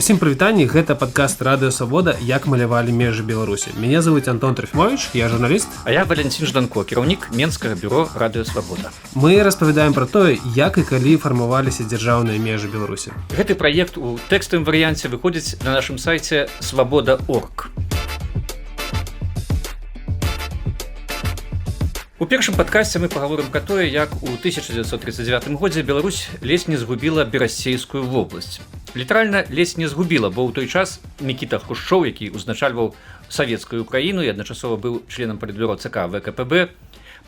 Усім прывітанні, гэта падкаст Радыё Свабода, як малявалі межы Беларусі. Мяне зовут Антон Трофімович, я журналіст. А я Валентин Жданко, кіраўнік Менскага бюро Радыё Свабода. Мы распавядаем пра тое, як і калі фармаваліся дзяржаўныя межы Беларусі. Гэты праект у тэкставым варыянце выходзіць на нашым сайце свабода.орг. У першым падкасце мы паговорым пра тое, як у 1939 годзе Беларусь ледзь не згубіла Берасцейскую вобласць. Літаральна ледзь не згубіла, бо ў той час Мікіта Хрушчоў, які ўзначальваў савецкую Украіну і адначасова быў членам палітбюро ЦК ВКПБ,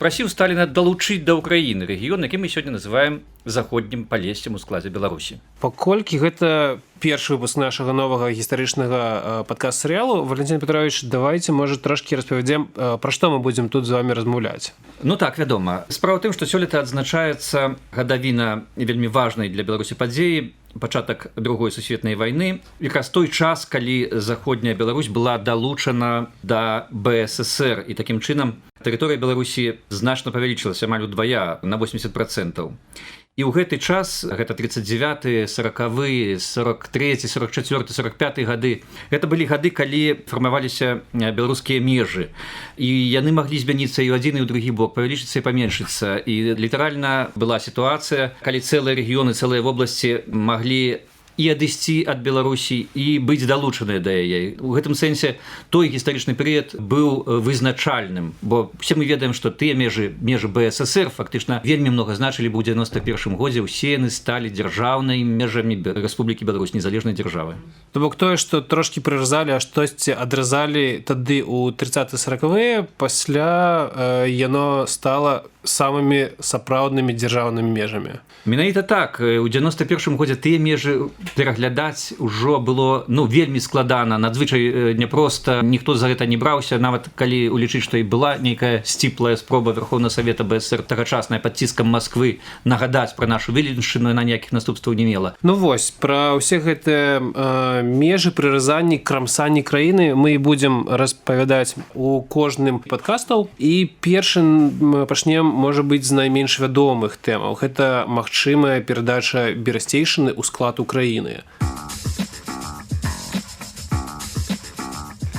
прасіў Сталіна далучыць да Ўкраіны рэгіён, які мы сёння называем заходнім Палессем у складзе Беларусі. Паколькі гэта першы выпуск нашага новага гістарычнага падкаст-серыялу, Валентин Петрович, давайте, можа, трошкі распавядзем, пра што мы будзем тут з вами размаўляць. Ну так, вядома. Справа ў тым, што сёлета адзначаецца гадавіна вельмі важнай для Беларусі падзеі, пачатак Другой сусветнай вайны, якраз той час, калі заходняя Беларусь была далучана да БССР, і такім чынам тэрыторыя Беларусі значна павялічылася амаль удвая, на 80%. І ў гэты час, гэта 39-й, 40-й, 43-й, 44-й, 45-й гады, гэта былі гады, калі фармаваліся беларускія межы. І яны маглі змяніцца і ў адзін, і ў другі бок, павялічыцца і паменшыцца. І літаральна была сітуацыя, калі цэлыя рэгіёны, цэлыя вобласці маглі і адысці ад Беларусі і быць далучаныя да яе. У гэтым сэнсе той гістарычны перыяд быў вызначальным, бо все мы ведаем, што тыя межы БССР фактычна вельмі многа значылі, бо ў 91 годзе ўсе яны сталі дзяржаўнымі межамі Рэспублікі Беларусь, незалежнай дзяржавы. То бок тое, што трошкі прыразалі, а штосьці адразалі тады ў 30-40-е, пасля яно стала самымі сапраўднымі дзяржаўнымі межамі. Менавіта так. У 91 годзе тыя межы пераглядаць ужо было вельмі складана, надзвычай няпроста, ніхто за гэта не браўся, нават калі улічыць, што і была нейкая сціплая спроба Верховнага Савета БСР тагачасная пад ціскам Масквы нагадаць пра нашу велічыну, на ніякіх наступстваў не мела. Ну вось, пра ўсе гэтыя межы, прыразанні, крамсанні краіны мы будзем распавядаць у кожным падкастаў, і першым пачнем, можа быць, з найменш вядомых тэмаў. Гэта магчымая перадача Берасцейшчыны ў склад Украіны.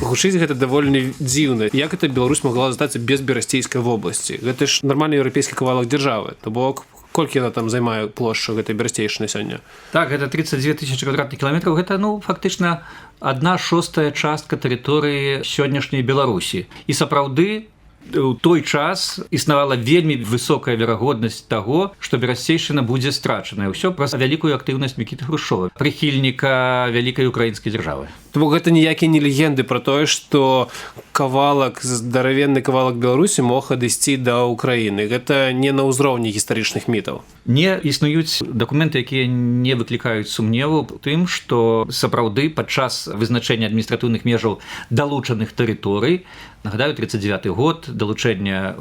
Гучыць гэта даволі дзіўна. Як гэта Беларусь магла застацца без Берасцейскай вобласці? Гэта ж нармальны еўрапейскі кавалак дзяржавы. То бок, колькі яна там займае плошчу гэтай Берасцейшчыны сёння? Так, гэта 32 тысячы квадратных кіламетраў. Гэта, фактычна, 1/6 частка тэрыторыі сённяшняй Беларусі. І сапраўды, у той час існавала вельмі высокая верагоднасць таго, што Берасцейшчына будзе страчаная. Ўсё праз вялікую актыўнасць Мікіты Хрушчова, прыхільніка вялікай украінскай дзяржавы. То бок гэта ніякія не легенды пра тое, што здаравенны кавалак Беларусі мог адысці да Украіны. Гэта не на ўзроўні гістарычных мітаў. Не існуюць дакументы, якія не выклікаюць сумневу у тым, што сапраўды падчас вызначэння адміністратыўных межаў далучаных тэрыторый, нагадаю, 39-й год, далучэння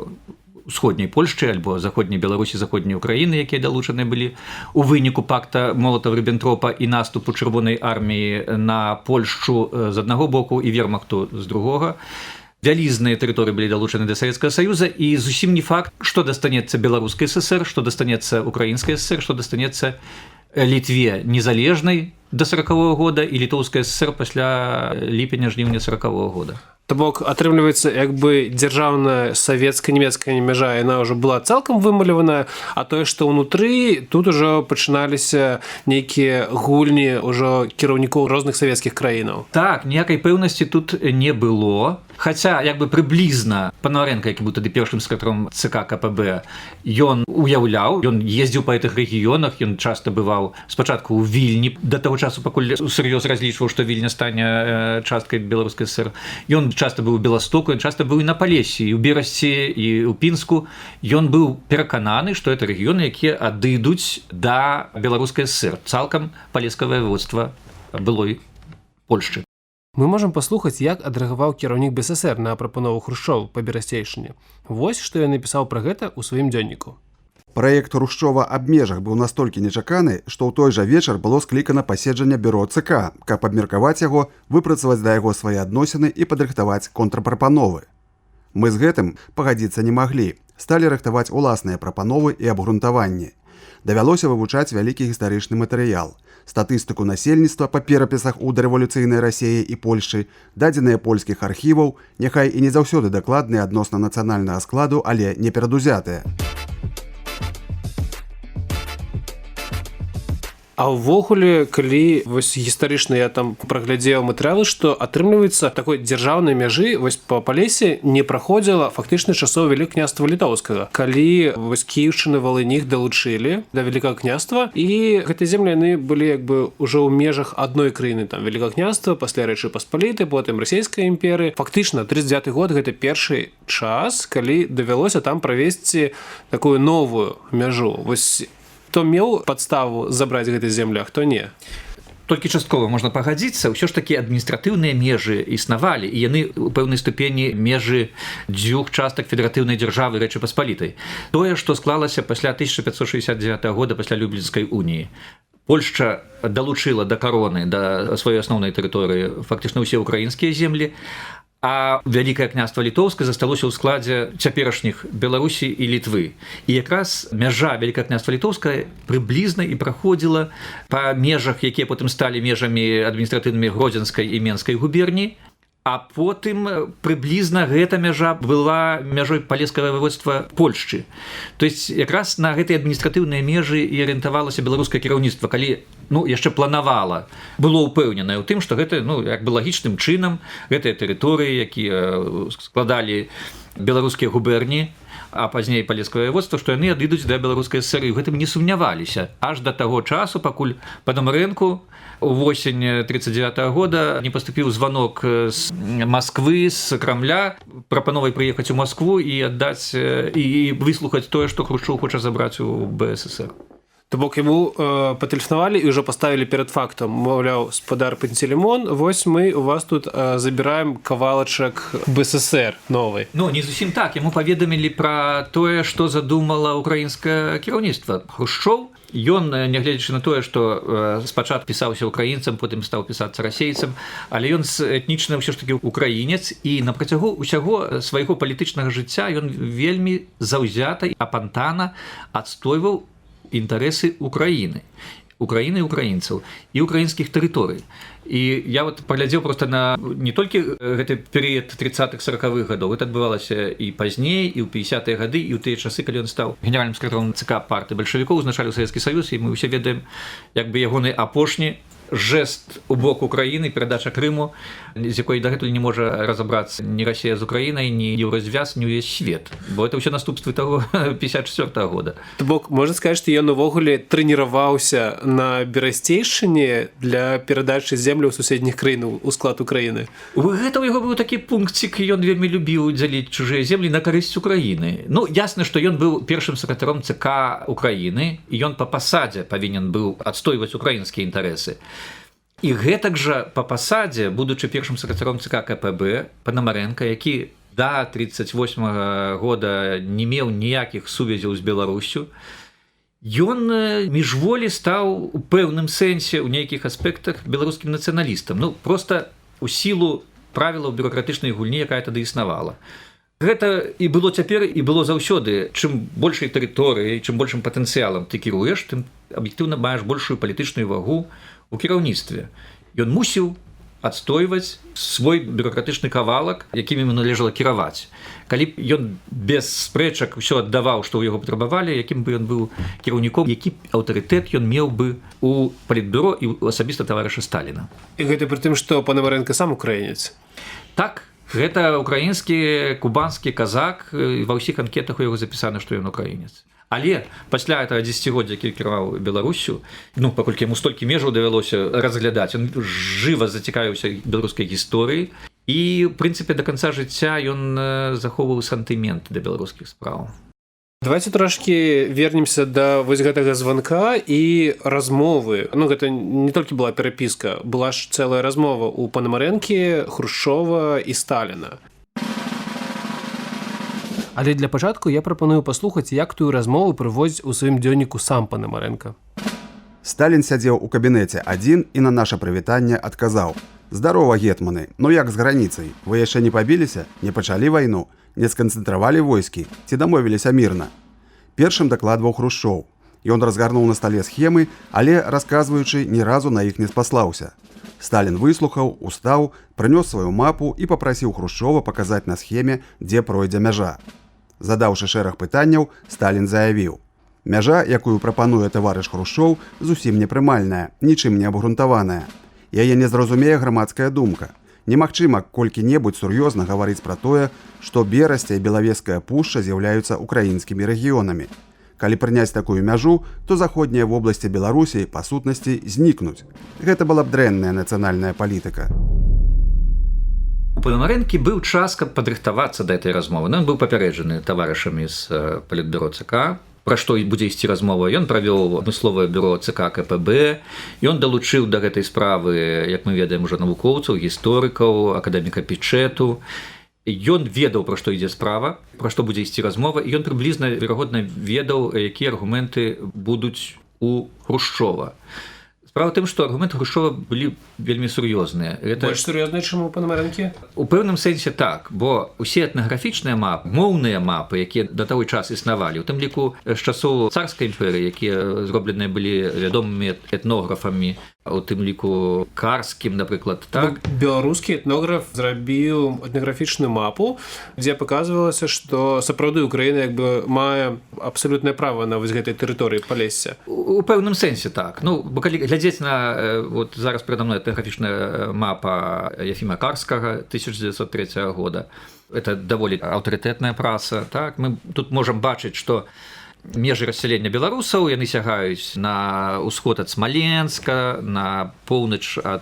усходняй Польшчы альбо заходняй Беларусі, заходняй Украіны, якія далучаныя былі у выніку пакта Молатава-Ріббентропа і наступу Чырвонай арміі на Польшчу з аднаго боку і вермахту з другога. Вялізныя тэрыторыі былі далучаны да Савецкага Саюза, і зусім не факт, што дастанецца Беларускай ССР, што дастанецца Украінскай ССР, што дастанецца Літве незалежнай да 40-го года і Літоўскай ССР пасля ліпеня-жніўня 40-го года. То бок, атрымліваецца, як бы дзяржаўная савецка-нямецкая мяжа, яна ўжо была цалкам вымаляваная, а тое, што ўнутры, тут ужо пачыналіся нейкія гульні ўжо кіраўнікоў розных савецкіх краінаў. Так, ніякай пэўнасці тут не было. Хаця, як бы прыблізна, Панаварэнка, які быў тады першым сакратаром ЦК КПБ, ён уяўляў, ён ездзіў па гэтых рэгіёнах, ён часта бываў спачатку ў Вільні, да таго часу, пакуль сур'ёз разлічваў, што Вільня стане часткай Беларускай ССР. Ён часта быў у Беластоку, ён часта быў і на Палессі, і ў Берасці, і ў Пінску. Ён быў перакананы, што гэта рэгіёны, якія адыдуць да Беларускай ССР, цалкам палескае воеводства былой Польшчы. Мы можам паслухаць, як адрэагаваў кіраўнік БССР на прапанову Хрушчова па Берасцейшчыне. Вось, што ён напісаў пра гэта ў сваім дзённіку. Праект Хрушчова аб межах быў настолькі нечаканы, што ў той жа вечар было склікана паседжанне бюро ЦК, каб абмеркаваць яго, выпрацаваць да яго свае адносіны і падрыхтаваць контрпрапановы. Мы з гэтым пагадзіцца не маглі, сталі рыхтаваць уласныя прапановы і абгрунтаванні. Давялося вывучаць вялікі гістарычны матэрыял, статыстыку насельніцтва па перапісах у дарэвалюцыйнай Расіі і Польшчы, дадзеныя польскіх архіваў, няхай і не заўсёды дакладныя адносна нацыянальнага складу, але не перадузятыя. А ўвогуле, калі вось гістарычна я там праглядзеў матэрыялы, што атрымліваецца такой дзяржаўнай мяжы вось па Палесе не праходзіла фактычна часоў Вялікага княства Літоўскага. Калі вось Кіеўшчына, Валынь іх далучылі да Вялікага княства, і гэтыя землі яны былі як бы ўжо ў межах адной краіны, там Вялікага княства, пасля Рэчы Паспалітай, потым расійскай імперыі. Фактычна 39 год гэта першы час, калі давялося там правесці такую новую мяжу. Вось хто меў падставу забраць гэтай землі, а хто не. Толькі часткова можна пагадзіцца, ўсё ж такі адміністратыўныя межы існавалі, і яны ў пэўнай ступені межы дзвюх частак федэратыўнай дзяржавы Рэчы Паспалітай. Тое, што склалася пасля 1569 года пасля Люблінскай уніі. Польшча далучыла да кароны, да сваёй асноўнай тэрыторыі фактычна ўсе ўкраінскія землі, а Вялікае княства Літоўскае засталося ў складзе цяперашніх Беларусі і Літвы. І якраз мяжа Вялікае княства Літоўскае прыблізна і праходзіла па межах, якія потым сталі межамі адміністратыўнымі Гродзенскай і Менскай губерні, а потым прыблізна гэта мяжа была мяжой палескага ваеводства Польшчы. То есть якраз на гэтыя адміністратыўныя межы і арыентавалася беларускае кіраўніцтва, калі яшчэ планавала, было ўпэўненае ў тым, што гэта як бы лагічным чынам гэтыя тэрыторыі, якія складалі беларускія губерні, а пазней палескае ваеводства, што яны адыдуць да Беларускай ССР, і гэтым не сумняваліся аж да таго часу, пакуль Панамарэнку увосень 1939 года не паступіў званок з Масквы, з Крамля, прапановай прыехаць у Маскву і аддаць і выслухаць тое, што Хрушчоў хоча забраць у БССР. То бок яму патэлефанавалі і ўжо паставілі перад фактам, маўляў, спадар Пантелеймон, вось мы у вас тут забіраем кавалачак БССР новай. Не зусім так, яму паведамілі пра тое, што задумала ўкраінскае кіраўніцтва. Хрушчоў, ён, нягледзячы на тое, што спачатку пісаўся украінцам, потым стаў пісацца расейцам, але ён этнічна ўсё ж такі украінец, і на працягу ўсяго свайго палітычнага жыцця ён вельмі заўзята і апантана адстойваў інтарэсы Украіны і украінцаў і украінскіх тэрыторый. І я паглядзеў проста на не толькі гэты перыяд 30-40-х гадоў, гэта адбывалася і пазней, і ў 50-е гады, і ў тыя часы, калі ён стаў генеральным сакратаром ЦК партыі бальшавікоў, узначаліў Савецкі Саюз, і мы ўсе ведаем як бы ягоны апошні жест у бок Украіны, перадача Крыму, з якой дагэтуль не можа разабрацца ні Расія з Украінай, ні Еўразвяз, ні ўвесь свет, бо это ўсё наступствы таго 54 года. То бок можна сказаць, што ён увогуле трэніраваўся на Берасцейшчыне для перадачы земляў суседніх краін у склад Украіны. Гэта ў яго быў такі пункцік, ён вельмі любіў дзяліць чужыя землі на карысць Украіны. Ясна, што ён быў першым сакратаром ЦК Украіны, і ён па пасадзе павінен быў адстойваць украінскія інтарэсы. І гэтак жа па пасадзе, будучы першым сакратаром ЦК КПБ, Панамарэнка, які да 1938 года не меў ніякіх сувязяў з Беларусю, ён міжволі стаў у пэўным сэнсе, у нейкіх аспектах беларускім нацыяналістам. Проста у сілу правілаў бюракратычнай гульні, якая тады існавала. Гэта і было цяпер, і было заўсёды. Чым большай тэрыторыяй, чым большым патэнцыялам ты кіруеш, тым аб'ектыўна маеш большую палітычную вагу у кіраўніцтве. Ён мусіў адстойваць свой бюракратычны кавалак, якім ему належала кіраваць. Калі б ён без спрэчак усё аддаваў, што ў яго патрабавалі, якім бы ён быў кіраўніком, які аўтарытэт ён меў бы у палітбюро і асабіста таварыша Сталіна. І гэта пры тым, што Панамарэнка сам украінец. Так, гэта украінскі, кубанскі казак, ва ўсіх анкетах у яго запісана, што ён украінец. Але пасля этого дзесяцігоддзя, які кіраваў Беларусю, паколькі яму столькі межаў давялося разглядаць, ён жыва зацікавіўся беларускай гісторыяй, і, в прынцыпе, да канца жыцця ён захоўваў сантымент да беларускіх спраў. Давайте трошки вернемся да вось гэтага званка і размовы. Гэта не толькі была перапіска, была ж цэлая размова ў Панамарэнкі, Хрушчова і Сталіна. Але для пачатку я прапаную паслухаць, як тую размову прыводзіць у сваім дзённіку сам Панамарэнка. Сталін сядзеў у кабінеце адзін і на наша прывітанне адказаў: «Здарова, гетманы, як з граніцай? Вы яшчэ не пабіліся? Не пачалі вайну? Не сканцэнтравалі войскі? Ці дамовіліся мірна?» Першым дакладваў Хрушчоў. Ён разгарнуў на стале схемы, але, расказваючы, ні разу на іх не спаслаўся. Сталін выслухаў, устаў, прынёс сваю мапу і папрасіў Хрушчова паказаць на схеме, дзе пройдзе мяжа. Задаўшы шэраг пытанняў, Сталін заявіў: «Мяжа, якую прапануе таварыш Хрушчоў, зусім непрымальная, нічым не абгрунтаваная. Яе не зразумее грамадская думка. Немагчыма колькі-небудзь сур'ёзна гаварыць пра тое, што Берасця і Белавежская пушча з'яўляюцца украінскімі рэгіёнамі. Калі прыняць такую мяжу, то заходнія вобласці Беларусі, па сутнасці, знікнуць. Гэта была б дрэнная нацыянальная палітыка». У Панамарэнкі быў час, каб падрыхтавацца да гэтай размовы. Ён быў папярэджаны таварышамі з палітбюро ЦК, пра што будзе ісці размова. Ён правёў адмысловае бюро ЦК КПБ, ён далучыў да гэтай справы, як мы ведаем, ужо навукоўцаў, гісторыкаў, акадэміка Пічэту. Ён ведаў, пра што ідзе справа, пра што будзе ісці размова, і ён прыблізна, верагодна, ведаў, якія аргументы будуць у Хрушчова. Справа ў тым, што аргументы Хрушчова былі вельмі сур'ёзныя. Больш сур'ёзныя, чым у Панамарэнкі? У пэўным сэнсе так, бо ўсе этнаграфічныя мапы, моўныя мапы, якія да той час існавалі, у тым ліку з часоў царскай імперыі, якія зробленыя былі вядомымі этнографамі, у тым ліку карскім, напрыклад, так. Беларускі этнограф зрабіў этнаграфічную мапу, дзе паказвалася, што сапраўды Украіна як бы мае абсалютнае права на вось гэтай тэрыторыі Палесся. У пэўным сэнсе так. Ну, бо калі глядзець на вот зараз перада мной этнаграфічная мапа Ефіма Карскага 1903 года, это даволі аўтарытэтная праца, так. Мы тут можам бачыць, што межы рассялення беларусаў, яны сягаюць на ўсход ад Смаленска, на поўнач ад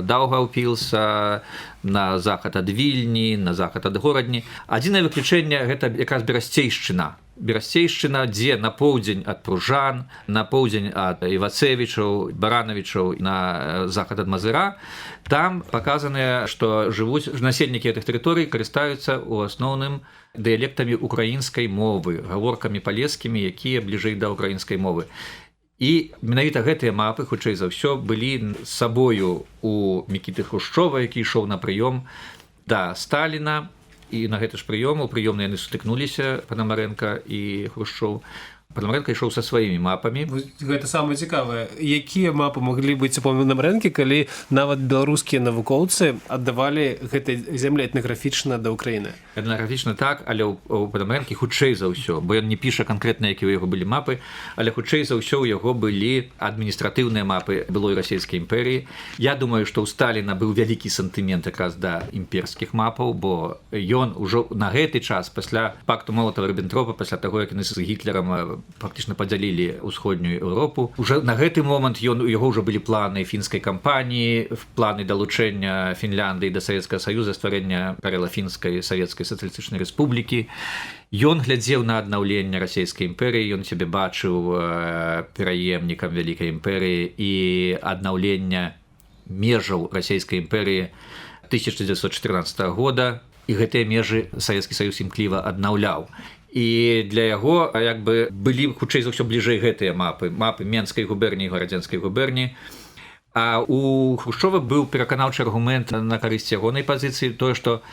Даўгаўпілса, на захад ад Вільні, на захад ад Горадні. Адзінае выключэнне гэта якраз Берасцейшчына. Берасцейшчына, дзе на поўдзень ад Пружан, на поўдзень ад Івацевічаў, Баранавічаў, на захад ад Мазыра. Там паказаныя, што жывуць насельнікі гэтых тэрыторый, карыстаюцца ў асноўным дыялектамі украінскай мовы, гаворкамі палескімі, якія бліжэй да украінскай мовы. І менавіта гэтыя мапы, хутчэй за ўсё, былі з сабою у Мікіты Хрушчова, які ішоў на прыём да Сталіна, і на гэты ж прыём, у прыёмны яны сутыкнуліся, Панамарэнка і Хрушчоў. Панамарэнка ішоў са сваімі мапамі. Гэта самае цікавае. Якія мапы маглі быць у Панамарэнкі, калі нават беларускія навукоўцы аддавалі гэтай зямлі этнаграфічна да Украіны? Этнаграфічна так, але ў Панамарэнкі хутчэй за ўсё, бо ён не піша канкрэтна, якія ў яго былі мапы, але хутчэй за ўсё ў яго былі адміністратыўныя мапы былой расійскай імперіі. Я думаю, што ў Сталіна быў вялікі сантымент якраз да імперскіх мапаў, бо ён ужо на гэты час, пасля пакту Молатава-Ріббентропа, пасля таго, як яны з Гітлерам фактычна падзялілі ўсходнюю Еўропу. Уже на гэты момант у яго ўжо былі планы фінскай кампаніі, планы далучэння Фінляндыі да Савецкага Саюза, стварэння карэла-фінскай савецкай сацыялістычнай рэспублікі. Ён глядзеў на аднаўленне расійскай імперыі, ён сябе бачыў пераемнікам вялікай імперыі і аднаўлення межаў расійскай імперыі 1914 года, і гэтыя межы Савецкі Саюз імкліва аднаўляў. І для яго як бы былі хутчэй за ўсё бліжэй гэтыя мапы Менскай губерніі і Гарадзенскай губерніі. А у Хрушчова быў пераканаўчы аргумент на карысць ягонай пазіцыі, тое, што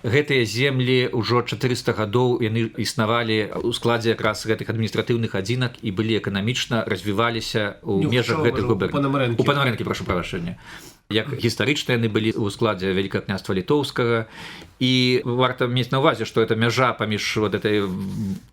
гэтыя землі ўжо 400 гадоў яны існавалі ў складзе якраз гэтых адміністратыўных адзінак і былі эканамічна развіваліся ў межах гэтых губерній. У Панамарэнкі, прашу прабачэння. Як гістарычна яны былі ў складзе Вялікага княства Літоўскага. І варта мець на ўвазе, што гэта мяжа паміж вот этой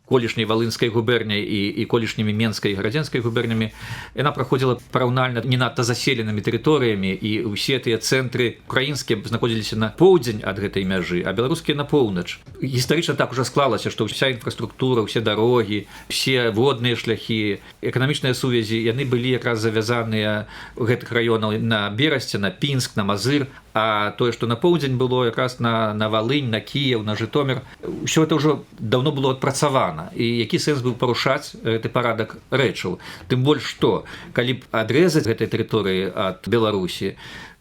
колішняй Валынскай губерняй і колішнімі Менскай і Гарадзенскай губернямі, яна праходзіла параўнальна не надта заселенымі тэрыторыямі, і ўсе тыя цэнтры украінскія знаходзіліся на поўдзень ад гэтай мяжы, а беларускія на поўнач. Гістарычна так ужо склалася, што ўся інфраструктура, ўсе дарогі, усе водныя шляхі, эканамічныя сувязі, яны былі якраз завязаныя ў гэтых раёнах на Берасце, на Пінск, на Мазыр, а тое, што на поўдзень было якраз на Валынь, на Кіеў, на Жытомір, усё гэта ўжо даўно было адпрацавана. І які сэнс быў парушаць гэты парадак рэчаў? Тым больш што, калі б адрэзаць гэтай тэрыторыі ад Беларусі,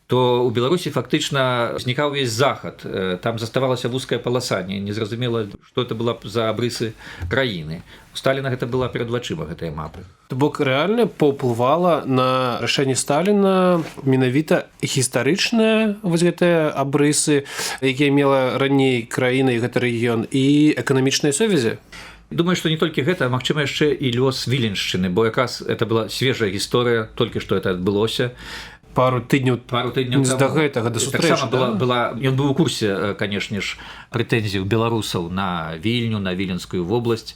то ў Беларусі фактычна знікаў увесь захад. Там заставалася вузкая паласа, незразумела, што это была за абрысы краіны. У Сталіна гэта была перад вачыма, гэтыя мапы. То бок рэальна паўплывала на рашэнне Сталіна менавіта гістарычныя вось гэтыя абрысы, якія мела раней краіна і гэты рэгіён, і эканамічныя сувязі? Думаю, што не толькі гэта, а магчыма яшчэ і лёс Віленшчыны, бо якраз это была свежая гісторыя, толькі што это адбылося. Пару тыдняў да гэтага да сустрэчы, ён быў у курсе, канешне ж, прэтэнзій беларусаў на Вільню, на Віленскую вобласць.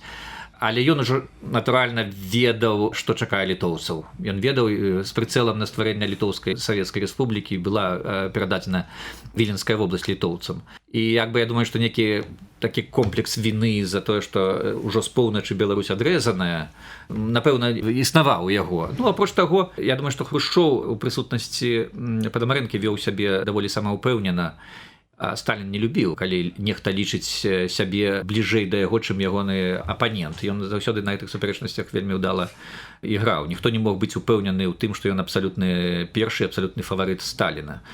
Але ён ужо, натуральна, ведаў, што чакае літоўцаў. Ён ведаў, з прыцэлам на стварэнне Літоўскай Савецкай Рэспублікі была перададзена Віленская вобласць літоўцам. І як бы я думаю, што некі такі комплекс віны за тое, што ўжо з поўначы Беларусь адрэзаная, напэўна, існаваў у яго. Ну, апроч таго, я думаю, што Хрушчоў у прысутнасці Падамарэнкі вёў сябе даволі самаўпэўнена. Сталін не любіў, калі нехта лічыць сябе бліжэй да яго, чым ягоны апанент. Ён заўсёды на гэтых супярэчнасцях вельмі ўдала іграў. Ніхто не мог быць упэўнены ў тым, што ён абсалютны першы, абсалютны фаварыт Сталіна.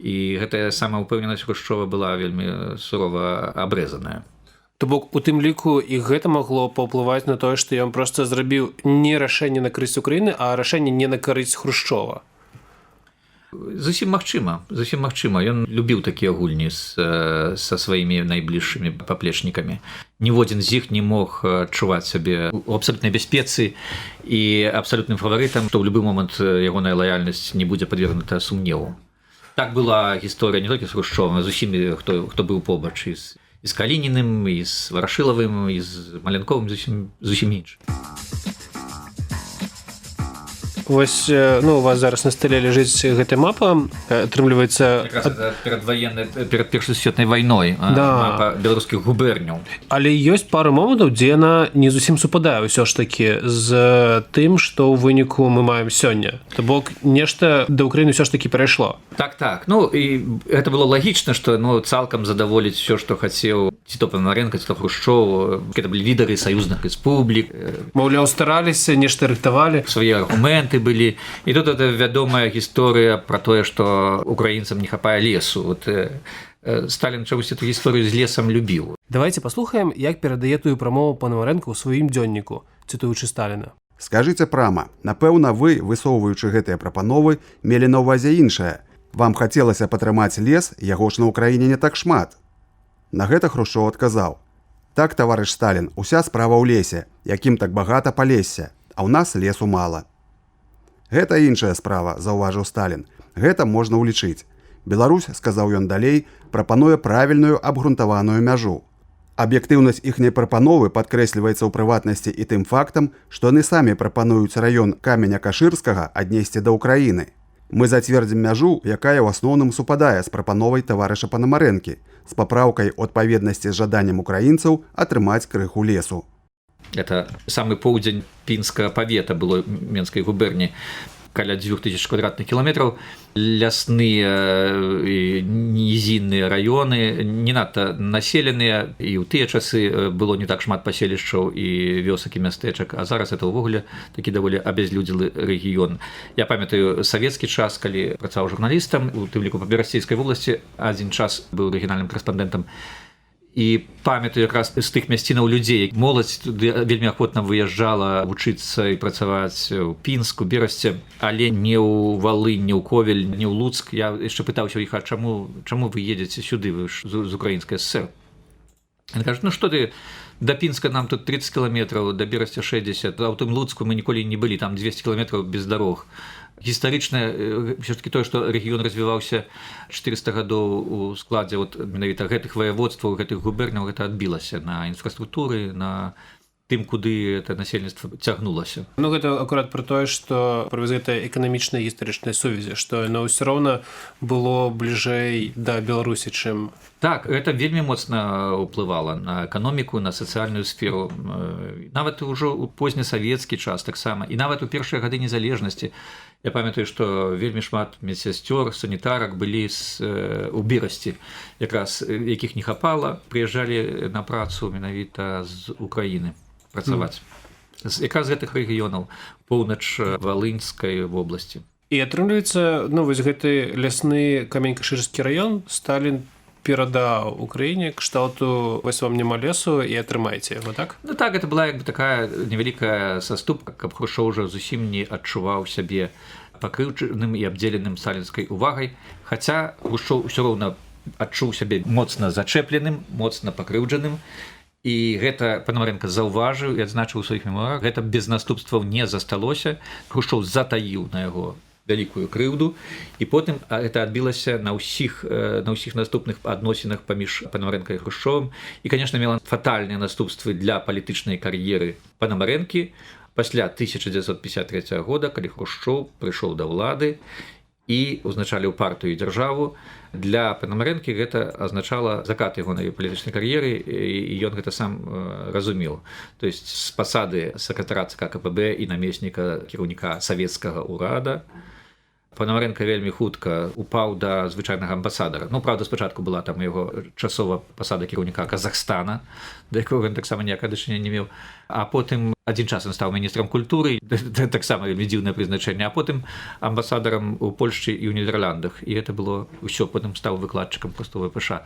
І гэтая самаўпэўненасць Хрушчова была вельмі сурова абрэзаная. То бок у тым ліку і гэта магло паўплываць на тое, што ён проста зрабіў не рашэнне на карысць Украіны, а рашэнне не на карысць Хрушчова. Зусім магчыма. Ён любіў такія гульні са сваімі найбліжшымі паплечнікамі. Ніводзін з іх не мог адчуваць сябе у абсалютнай бяспецы і абсалютным фаварытам, што ў любы момант ягоная лаяльнасць не будзе падвергнута сумневу. Так была гісторыя не толькі з Хрушчовым, а з усімі, хто быў побач, і з Калініним, і з Варашылавым, і з Маленковым, зусім іншым. Вось, ну, у вас зараз на стале ляжыць гэтая мапа, атрымліваецца... Перад Першай сусветнай вайной, мапа беларускіх губерняў. Але ёсць пару момантаў, дзе яна не зусім супадае ўсё ж такі з тым, што ў выніку мы маем сёння. То бок нешта да Ўкраіны ўсё ж такі перайшло. Так. Ну, і гэта было лагічна, што цалкам задаволіць усё, што хацеў ці то Панамарэнка, ці то Хрушчоў. Гэта былі лідары саюзных рэспублік. Маўляў, стараліся, нешта рыхтавалі. Свае аргументы былі. І тут это вядомая гісторыя пра тое, што украінцам не хапае лесу. Вот Сталін чамусь эту гісторыю з лесам любіў. Давайте паслухаем, як перадае тую прамову Панамарэнка ў сваім дзённіку, цытуючы Сталіна. Скажыце прама, напэўна, вы, высоўваючы гэтыя прапановы, мелі на ўвазе іншае. Вам хацелася патрымаць лес, яго ж на ўкраіне не так шмат. На гэта Хрушчоў адказаў: так, таварыш Сталін, уся справа ў лесе, якім так багата палесся, а ў нас лесу мала. Гэта іншая справа, заўважыў Сталін. Гэта можна ўлічыць. Беларусь, сказаў ён далей, прапануе правільную абгрунтаваную мяжу. Аб'ектыўнасць іхняй прапановы падкрэсліваецца ў прыватнасці і тым фактам, што яны самі прапануюць раён Каменя-Кашырскага аднесці да Ўкраіны. Мы зацвердзім мяжу, якая ў асноўным супадае з прапановай таварыша Панамарэнкі, з папраўкай у адпаведнасці з жаданнем украінцаў атрымаць крыху лесу. Это самы поўдзень Пінскага павета было Менскай губерні, каля 2000 квадратных кіламетраў. Лясныя і нізінныя раёны, не надта населеныя, і ў тыя часы было не так шмат паселішчаў і вёсак і мястэчак, а зараз это ўвогуле такі даволі абязлюдзелы рэгіён. Я памятаю савецкі час, калі працаваў журналістам, у тым ліку па Берасцейскай вобласці, адзін час быў рэгіянальным карэспандэнтам. І памятаю якраз з тых мясцінаў людзей. Моладзь туды вельмі ахвотна выязджала вучыцца і працаваць у Пінску, Берасці, але не ў Валынь, не ў Ковель, не ў Луцк. Я яшчэ пытаўся ў іх, а чаму вы едзеце сюды, вы ж з Украінскай ССР? Яны кажуць, ну што ты, да Пінска нам тут 30 кіламетраў, да Берасця 60, а ў тым Луцку мы ніколі не былі, там 200 кіламетраў без дарог. Гістарычна ўсё-такі тое, што рэгіён развіваўся 400 гадоў у складзе менавіта гэтых ваяводстваў, гэтых губерняў, гэта адбілася на інфраструктуры, на тым, куды это насельніцтва цягнулася. Ну, гэта акурат пра тое, што пра гэтая эканамічная гістарычная сувязі, што яно ўсё роўна было бліжэй да Беларусі, чым... Так, гэта вельмі моцна ўплывала на эканоміку, на сацыяльную сферу. Нават ужо ў познесавецкі час таксама, і нават у першыя гады незалежнасці. Я памятаю, што вельмі шмат медсясцёр, санітарак былі у Берасці, якраз якіх не хапала, прыязджалі на працу менавіта з Украіны працаваць. Якраз з гэтых рэгіёнаў, поўнач Валынскай вобласці. І атрымліваецца, ну, вось гэты лясны Камень-Кашырскі раён Сталін перадаў Украіне кшталту «вось вам няма лесу і атрымайце яго», так? Ну так, это была як бы такая невялікая саступка, каб Хрушчоў ўжо зусім не адчуваў сябе пакрыўджаным і абдзеленым сталінскай увагай, хаця Хрушчоў усё роўна адчуў сябе моцна зачэпленым, моцна пакрыўджаным, І гэта Пономаренко заўважыў і адзначыў у сваіх мемуарах. Гэта без наступстваў не засталося. Хрушчоў затаіў на яго вялікую крыўду, і потым гэта адбілася на ўсіх наступных адносінах паміж Пономаренко і Хрушчовым. І, канешне, мела фатальныя наступствы для палітычнай кар'еры Пономаренкі пасля 1953 года, калі Хрушчоў прыйшоў да ўлады і узначаліў партыю і дзяржаву. Для Пономаренкі гэта азначала закат ягонай палітычнай кар'еры, і ён гэта сам разумеў. То есть з пасады сакратара ЦК КПБ і намесніка кіраўніка савецкага ўрада Пономаренко вельмі хутка упаў да звычайнага амбасадара. Ну, правда, спачатку была там яго часова пасада кіраўніка Казахстана, да якога ён таксама ніякага дачынення не меў. А потым адзін час ён стаў міністрам культуры, таксама вельмі дзіўнае прызначэнне, а потым амбасадарам у Польшчы і ў Нідерландах. І гэта было ўсё, потым стаў выкладчыкам проста ВПШ.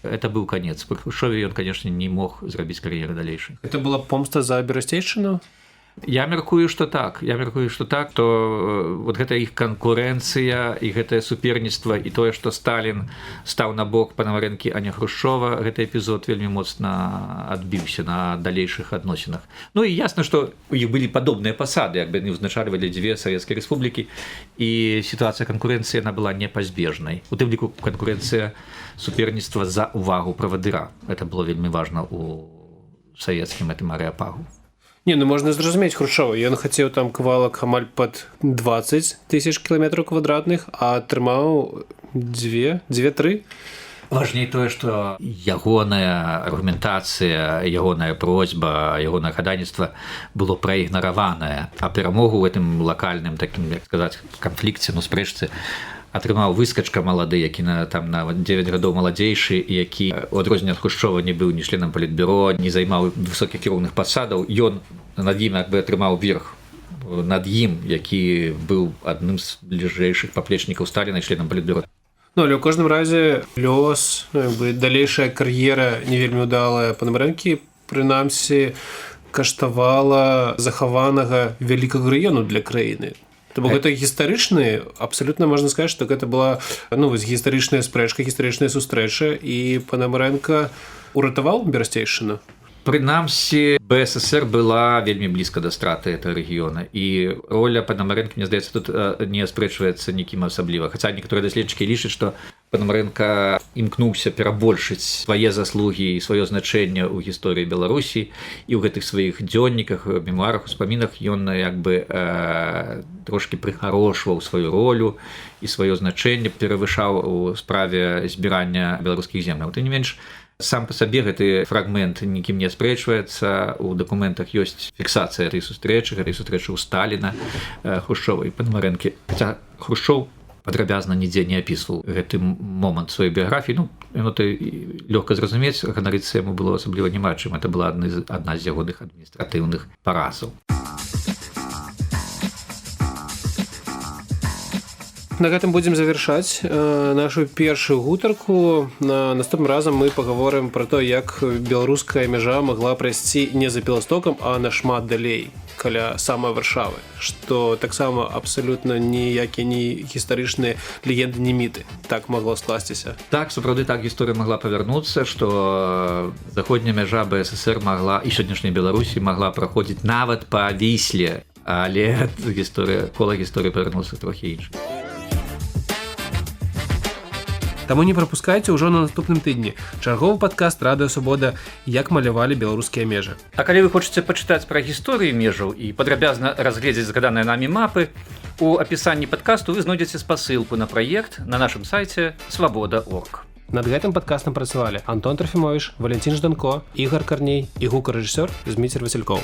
Это быў канец. Пры Хрушчове ён, канешне, не мог зрабіць кар'еры далейшай. Это была помста за Берасцейшчыну? Я мяркую, што так, то вот гэта іх канкурэнцыя і гэтае суперніцтва і тое, што Сталін стаў на бок Пономаренкі, а не Хрушчова, гэты эпізод вельмі моцна адбіўся на далейшых адносінах. Ну і ясна, што у іх былі падобныя пасады, як бы яны ўзначальвалі дзве савецкія рэспублікі, і сітуацыя канкурэнцыі яна была непазбежнай. У тым ліку канкурэнцыя суперніцтва за увагу правадыра. Гэта было вельмі важна у савецкім гэтым арэапагу. Не, ну можна зразумець Хрушчова. Ён хацеў там кавалак амаль пад 20 000 кіламетраў квадратных, а атрымаў 2-3. Важней тое, што ягоная аргументацыя, ягоная просьба, ягонае хадайніцтва было праігнараванае, а перамогу ў гэтым лакальным, такім, як сказаць, канфлікце, ну, спрэчцы, атрымаў выскачка малады, які там на 9 гадоў маладзейшы, які у адрозненне ад Хрушчова не быў ні членам палітбюро, не займаў высокіх кіроўных пасадаў. Ён над ім як бы атрымаў верх над ім, які быў адным з бліжэйшых паплечнікаў Сталіна і членам палітбюро. Ну, але ў кожным разе лёс, далейшая кар'ера не вельмі ўдалая Пономаренкі, прынамсі, каштавала захаванага вялікага рэгіёну для краіны. То бок гэта гістарычны, абсалютна можна сказаць, што гэта была гістарычная спрэчка, гістарычная сустрэча, і Пономаренко уратаваў Берасцейшчыну. Прынамсі, БССР была вельмі блізка да страты этого рэгіёна, і роля Пономаренко, мне здаецца, тут не аспрэчваецца нікім асабліва. Хаця некаторыя даследчыкі лічаць, што Пономаренко імкнуўся перабольшыць свае заслугі і сваё значэнне ў гісторыі Беларусі, і ў гэтых сваіх дзённіках, мемуарах, успамінах ён як бы трошкі прыгарошваў сваю ролю і сваё значэнне перавышаў у справе збірання беларускіх земляў. Тым не менш, сам па сабе гэты фрагмент нікім не аспрэчваецца. У дакументах ёсць фіксацыя гэтай сустрэчы ў Сталіна, Хрушчова і Пономаренкі. Хаця Хрушчоў падрабязна нідзе не апісваў гэты момант сваёй біяграфіі. Ну, то лёгка зразумець, ганарыцца яму было асабліва няма чым. Это была адна з ягоных адміністратыўных паразаў. На гэтым будзем завяршаць нашу першую гутарку. Наступным разам мы пагаворым пра то, як беларуская мяжа магла прайсці не за Беластокам, а нашмат далей, каля самай Варшавы, што таксама абсалютна ніякія ні гістарычныя легенды, ні міты. Так магло скласціся. Так, сапраўды, так гісторыя магла павярнуцца, што заходняя мяжа БССР магла, і сённяшняй Беларусі магла праходзіць нават па Вісле, але кола гісторыі павярнуцца трохі іншым. Таму не прапускайце ўжо на наступным тыдні чарговы падкаст Радыё Свабода «Як малявалі беларускія межы». А калі вы хочаце пачытаць пра гісторыю межаў і падрабязна разгледзець згаданыя намі мапы, у апісанні падкасту вы знойдзеце спасылку на праект на нашым сайце свабода.орг. Над гэтым падкастам працавалі Антон Трофімовіч, Валентин Жданко, Ігор Карней і гукарэжысёр Зміцер Васількоў.